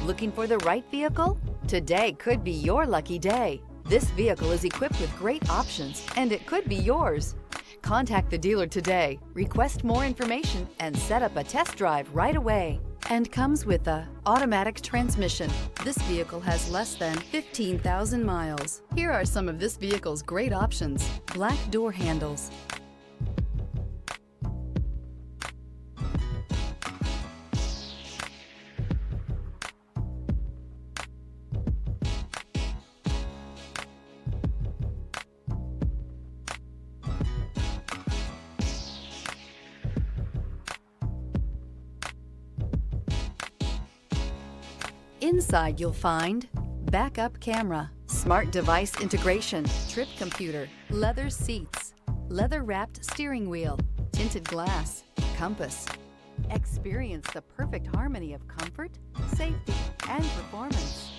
Looking for the right vehicle? Today could be your lucky day. This vehicle is equipped with great options and it could be yours. Contact the dealer today, request more information, and set up a test drive right away. And comes with a automatic transmission. This vehicle has less than 15,000 miles. Here are some of this vehicle's great options: black door handles, inside you'll find backup camera, smart device integration, trip computer, leather seats, leather-wrapped steering wheel, tinted glass, compass. Experience the perfect harmony of comfort, safety, and performance.